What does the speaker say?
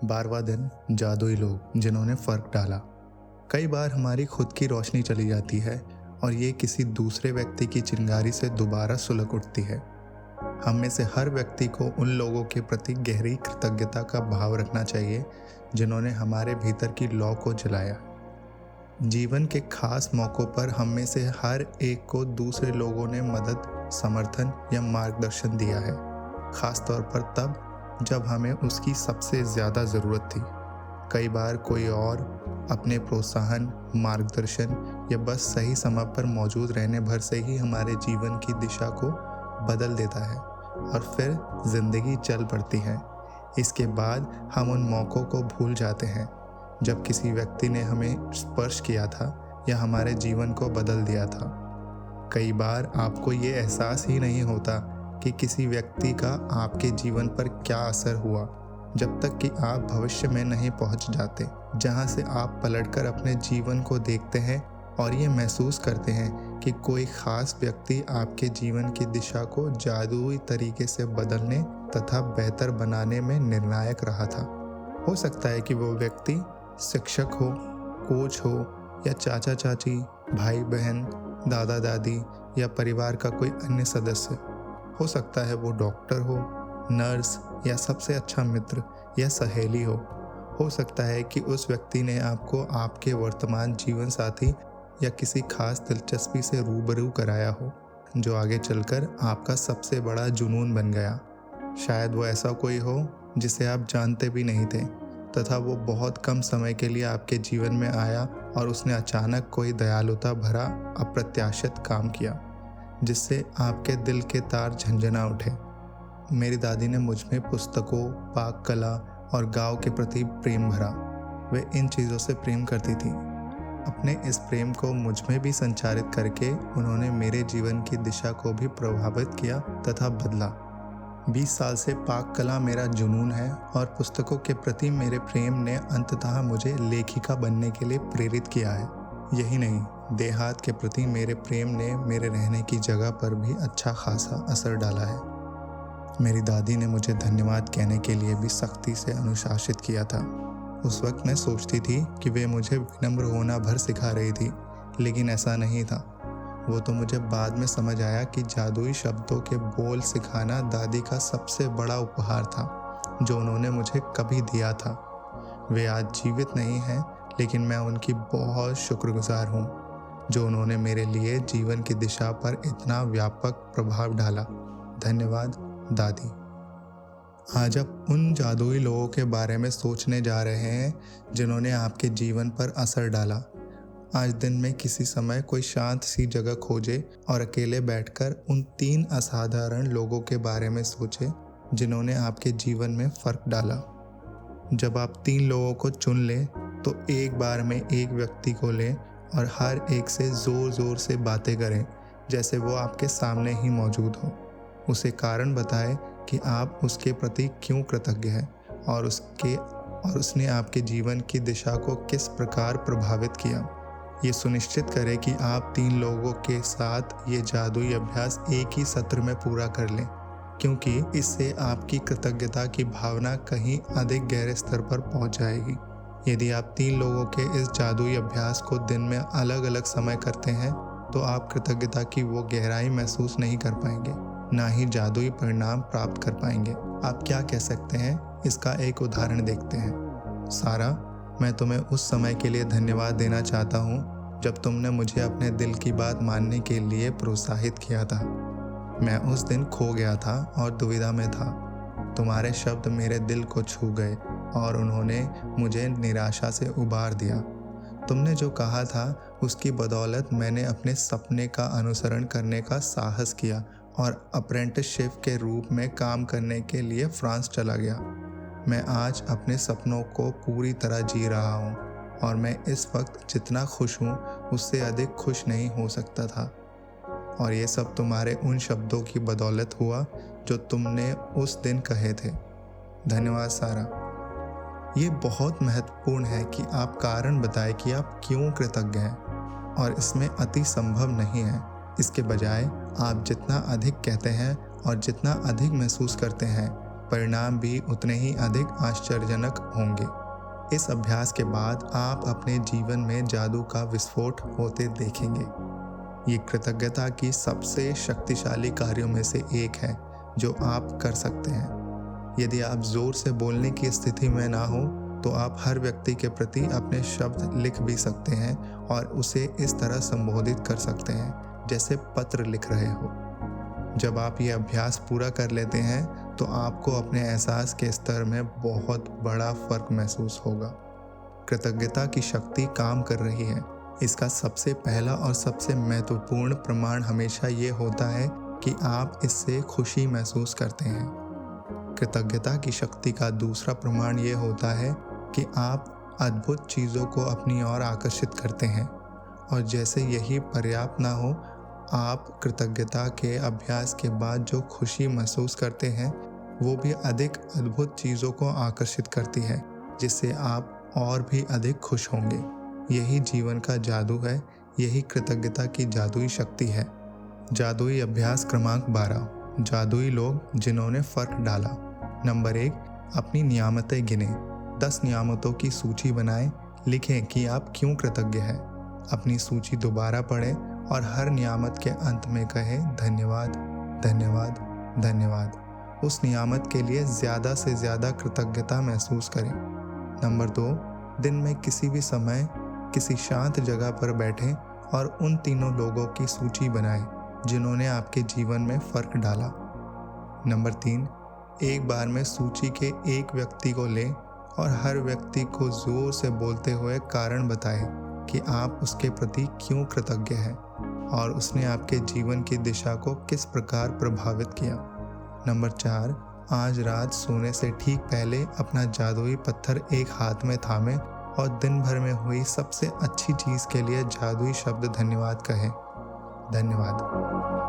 12वां दिन जादुई लोग जिन्होंने फ़र्क डाला। कई बार हमारी खुद की रोशनी चली जाती है और ये किसी दूसरे व्यक्ति की चिंगारी से दोबारा सुलग उठती है। हम में से हर व्यक्ति को उन लोगों के प्रति गहरी कृतज्ञता का भाव रखना चाहिए जिन्होंने हमारे भीतर की लौ को जलाया। जीवन के खास मौक़ों पर हम में से हर एक को दूसरे लोगों ने मदद, समर्थन या मार्गदर्शन दिया है, खास तौर पर तब जब हमें उसकी सबसे ज़्यादा ज़रूरत थी। कई बार कोई और अपने प्रोत्साहन, मार्गदर्शन या बस सही समय पर मौजूद रहने भर से ही हमारे जीवन की दिशा को बदल देता है और फिर ज़िंदगी चल पड़ती है। इसके बाद हम उन मौक़ों को भूल जाते हैं जब किसी व्यक्ति ने हमें स्पर्श किया था या हमारे जीवन को बदल दिया था। कई बार आपको ये एहसास ही नहीं होता कि किसी व्यक्ति का आपके जीवन पर क्या असर हुआ जब तक कि आप भविष्य में नहीं पहुंच जाते, जहां से आप पलटकर अपने जीवन को देखते हैं और ये महसूस करते हैं कि कोई खास व्यक्ति आपके जीवन की दिशा को जादुई तरीके से बदलने तथा बेहतर बनाने में निर्णायक रहा था। हो सकता है कि वो व्यक्ति शिक्षक हो, कोच हो या चाचा चाची, भाई बहन, दादा दादी या परिवार का कोई अन्य सदस्य। हो सकता है वो डॉक्टर हो, नर्स या सबसे अच्छा मित्र या सहेली हो सकता है कि उस व्यक्ति ने आपको आपके वर्तमान जीवन साथी या किसी खास दिलचस्पी से रूबरू कराया हो जो आगे चलकर आपका सबसे बड़ा जुनून बन गया। शायद वो ऐसा कोई हो जिसे आप जानते भी नहीं थे तथा वो बहुत कम समय के लिए आपके जीवन में आया और उसने अचानक कोई दयालुता भरा अप्रत्याशित काम किया जिससे आपके दिल के तार झंझना उठे। मेरी दादी ने मुझ में पुस्तकों, पाक कला और गांव के प्रति प्रेम भरा। वे इन चीज़ों से प्रेम करती थी। अपने इस प्रेम को मुझ में भी संचारित करके उन्होंने मेरे जीवन की दिशा को भी प्रभावित किया तथा बदला। 20 साल से पाक कला मेरा जुनून है और पुस्तकों के प्रति मेरे प्रेम ने अंततः मुझे लेखिका बनने के लिए प्रेरित किया है। यही नहीं, देहात के प्रति मेरे प्रेम ने मेरे रहने की जगह पर भी अच्छा खासा असर डाला है। मेरी दादी ने मुझे धन्यवाद कहने के लिए भी सख्ती से अनुशासित किया था। उस वक्त मैं सोचती थी कि वे मुझे विनम्र होना भर सिखा रही थी, लेकिन ऐसा नहीं था। वो तो मुझे बाद में समझ आया कि जादुई शब्दों के बोल सिखाना दादी का सबसे बड़ा उपहार था जो उन्होंने मुझे कभी दिया था। वे आज जीवित नहीं हैं, लेकिन मैं उनकी बहुत शुक्रगुजार हूँ जो उन्होंने मेरे लिए जीवन की दिशा पर इतना व्यापक प्रभाव डाला। धन्यवाद दादी। आज आप उन जादुई लोगों के बारे में सोचने जा रहे हैं जिन्होंने आपके जीवन पर असर डाला। आज दिन में किसी समय कोई शांत सी जगह खोजे और अकेले बैठकर उन 3 असाधारण लोगों के बारे में सोचे जिन्होंने आपके जीवन में फ़र्क डाला। जब आप 3 लोगों को चुन लें तो एक बार में एक व्यक्ति को लें और हर एक से ज़ोर ज़ोर से बातें करें जैसे वो आपके सामने ही मौजूद हो। उसे कारण बताएं कि आप उसके प्रति क्यों कृतज्ञ हैं और उसने आपके जीवन की दिशा को किस प्रकार प्रभावित किया। ये सुनिश्चित करें कि आप 3 लोगों के साथ ये जादुई अभ्यास एक ही सत्र में पूरा कर लें, क्योंकि इससे आपकी कृतज्ञता की भावना कहीं अधिक गहरे स्तर पर पहुंच जाएगी। यदि आप 3 लोगों के इस जादुई अभ्यास को दिन में अलग अलग समय करते हैं तो आप कृतज्ञता की वो गहराई महसूस नहीं कर पाएंगे, ना ही जादुई परिणाम प्राप्त कर पाएंगे। आप क्या कह सकते हैं, इसका एक उदाहरण देखते हैं। सारा, मैं तुम्हें उस समय के लिए धन्यवाद देना चाहता हूँ जब तुमने मुझे अपने दिल की बात मानने के लिए प्रोत्साहित किया था। मैं उस दिन खो गया था और दुविधा में था। तुम्हारे शब्द मेरे दिल को छू गए और उन्होंने मुझे निराशा से उबार दिया। तुमने जो कहा था उसकी बदौलत मैंने अपने सपने का अनुसरण करने का साहस किया और अप्रेंटिसशिप के रूप में काम करने के लिए फ्रांस चला गया। मैं आज अपने सपनों को पूरी तरह जी रहा हूँ और मैं इस वक्त जितना खुश हूँ उससे अधिक खुश नहीं हो सकता था। और ये सब तुम्हारे उन शब्दों की बदौलत हुआ जो तुमने उस दिन कहे थे। धन्यवाद सारा। ये बहुत महत्वपूर्ण है कि आप कारण बताएं कि आप क्यों कृतज्ञ हैं, और इसमें अति संभव नहीं है। इसके बजाय आप जितना अधिक कहते हैं और जितना अधिक महसूस करते हैं, परिणाम भी उतने ही अधिक आश्चर्यजनक होंगे। इस अभ्यास के बाद आप अपने जीवन में जादू का विस्फोट होते देखेंगे। ये कृतज्ञता की सबसे शक्तिशाली कार्यों में से एक है जो आप कर सकते हैं। यदि आप जोर से बोलने की स्थिति में ना हो तो आप हर व्यक्ति के प्रति अपने शब्द लिख भी सकते हैं और उसे इस तरह संबोधित कर सकते हैं जैसे पत्र लिख रहे हो। जब आप ये अभ्यास पूरा कर लेते हैं तो आपको अपने एहसास के स्तर में बहुत बड़ा फर्क महसूस होगा। कृतज्ञता की शक्ति काम कर रही है। इसका सबसे पहला और सबसे महत्वपूर्ण प्रमाण हमेशा ये होता है कि आप इससे खुशी महसूस करते हैं। कृतज्ञता की शक्ति का दूसरा प्रमाण ये होता है कि आप अद्भुत चीज़ों को अपनी ओर आकर्षित करते हैं, और जैसे यही पर्याप्त ना हो, आप कृतज्ञता के अभ्यास के बाद जो खुशी महसूस करते हैं वो भी अधिक अद्भुत चीज़ों को आकर्षित करती है, जिससे आप और भी अधिक खुश होंगे। यही जीवन का जादू है, यही कृतज्ञता की जादुई शक्ति है। जादुई अभ्यास क्रमांक 12, जादुई लोग जिन्होंने फ़र्क डाला। नंबर 1, अपनी नियामतें गिनें। 10 नियामतों की सूची बनाएं। लिखें कि आप क्यों कृतज्ञ हैं। अपनी सूची दोबारा पढ़ें और हर नियामत के अंत में कहें धन्यवाद, धन्यवाद, धन्यवाद। उस नियामत के लिए ज़्यादा से ज़्यादा कृतज्ञता महसूस करें। नंबर 2, दिन में किसी भी समय किसी शांत जगह पर बैठें और उन तीनों लोगों की सूची बनाएं जिन्होंने आपके जीवन में फ़र्क डाला। नंबर 3, एक बार में सूची के एक व्यक्ति को लें और हर व्यक्ति को ज़ोर से बोलते हुए कारण बताएं कि आप उसके प्रति क्यों कृतज्ञ हैं और उसने आपके जीवन की दिशा को किस प्रकार प्रभावित किया। नंबर 4, आज रात सोने से ठीक पहले अपना जादुई पत्थर एक हाथ में थामें और दिन भर में हुई सबसे अच्छी चीज़ के लिए जादुई शब्द धन्यवाद कहें। धन्यवाद।